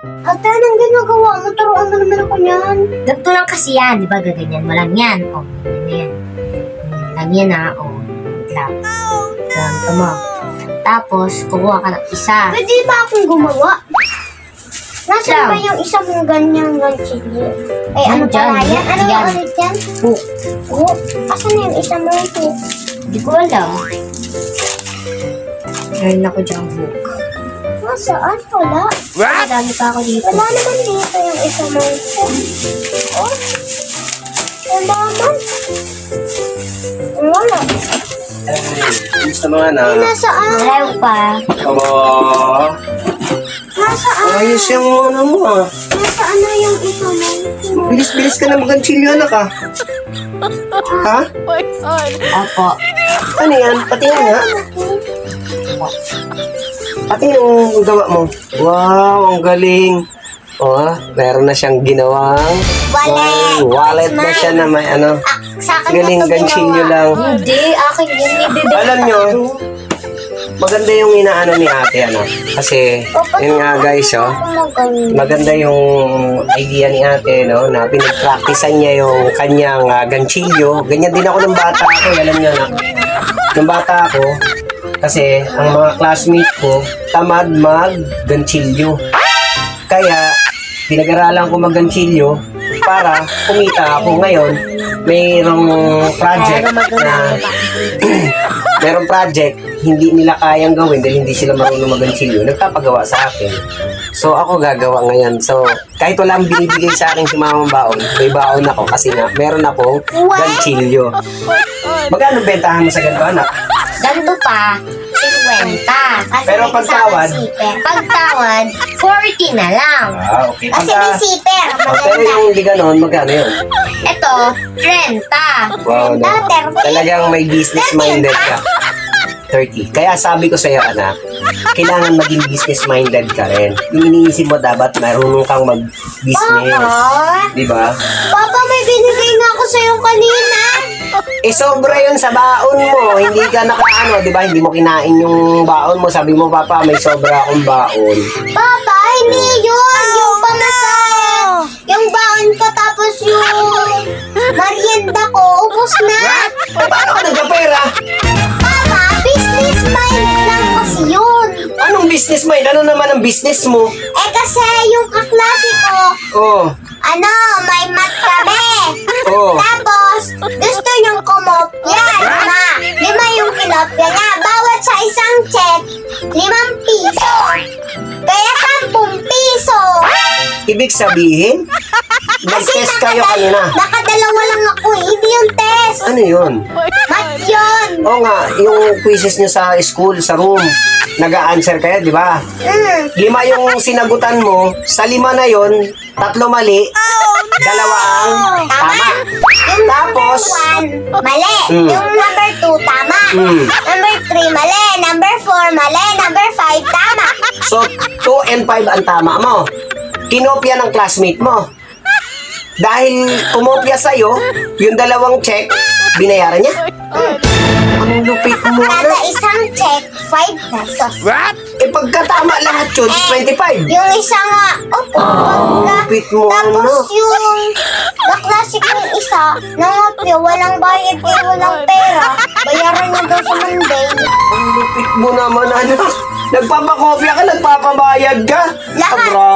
Ate, anong ginagawa mo? Turuan mo naman ako yan. Ganito lang kasi yan, di ba? Gaganyan mo lang yan. O, ganyan na yan. Ganyan lang yan ha. O, lang. Ganito mo. Tapos, kukuha ka ng isa. Pwede ba akong gumawa? Nasaan ba yung isa mong ganyang ganchilyo? Ay, ano Nandyan, pala yan? Ano yan. ulit yan? Hook. Oh, asan na yung isa mong hook? Hindi ko alam. Meron ako dyan hook. Nasaan? Wala. Madami pa ako dito. Wala naman dito yung isa mong hook. Oh, wala naman. Wala. Gusto mga na. Nasaan? Malayo pa. Aba. Nasaan? Ayos yung ano mo ah. Nasaan na yung isa mong hook? Bilis-bilis ka na magkanchilyo anak ah. Ha? Opo. Ano yan? Pati yan nga. Pati yung gawa mo. Wow, ang galing. Oh, meron na siyang ginawang Wallet. wallet na siya na may ano. Sa akin Galing, na ito ganchilyo ginawa. lang. Hindi, akin yun. May bibig. Alam nyo, maganda yung inaano ni ate ano. Kasi, yun nga guys oh. Maganda yung idea ni ate, no, na pinag-practicean niya yung kanyang ganchilyo. Ganyan din ako ng bata ako, alam niyo na. Nung bata ako, kasi ang mga classmate ko, tamad mag-ganchilyo. Kaya, pinag-aralan ko mag-ganchilyo para kumita ako ngayon. Mayroong project na merong project hindi nila kayang gawin dahil hindi sila marunong mag-ganchilyo, nagpapagawa sa akin. So ako gagawa ngayon. So kahit walang binibigay sa akin si Mamang Baon, may baon ako kasi nga meron akong ganchilyo. Magkano bentahan mo sa ganito anak? Ganito pa, 50. Kasi Pero may pagtawad? kasamang siper. Pagtawad, 40 na lang. Ah, okay. Kasi may siper. Pero yung hindi ganon, magkano yun? Ito, 30. Wow, no? Talagang may business minded ka. 30. Kaya sabi ko sa'yo, anak, kailangan maging business minded ka rin. Yung iniisip mo dapat marunong kang mag-business. Papa? Di ba? Papa, may binigay na ako sa'yo kanina. Eh, sobra yun sa baon mo. Hindi ka nakaano, di ba? Hindi mo kinain yung baon mo. Sabi mo, Papa, may sobra akong baon. Papa, hindi yun. Yung pamasahe. Yung baon ko tapos yung merienda ko, ubos na. Eh, paano ka nagkapera? Papa, business mind lang kasi yun. Anong business mind? Ano naman ang business mo? Eh kasi yung kaklase ko, Oh, may mat kami. oh. Tapos, gusto niyang kumopya. Lima yung kinopya niya. Bawat sa isang check, 5 piso. Kaya 10 piso. Ibig sabihin, nag-test kayo kanina. Nakadalawa lang ako eh. Hindi yung test. Ano yun? Mat yun. Oo nga, yung quizzes nyo sa school, sa room, nag-a-answer kayo, di ba? 5 yung sinagutan mo, sa 5 na yon, 3 mali, 2 ang tama. Yung Tapos, number 1, mali. Yung number 2, tama. Number 3, mali. Number 4, mali. Number 5, tama. So, 2 and 5 ang tama mo. Kinopya ng classmate mo. Dahil kumopya sa'yo, yung 2 check, binayaran niya. Ang lupit mo Kada na. isang check, 5 pesos. Eh, pagkatama lahat yun, 25. Yung isa nga, opo, pagka. Lupit mo Tapos ano. yung kaklase kong isa, nangopyo, walang bayad kaya walang pera. Bayaran niya daw sa Monday. Ang lupit mo naman, ano. Nagpapakopya ka, nagpapabayad ka. Lahat. Abra.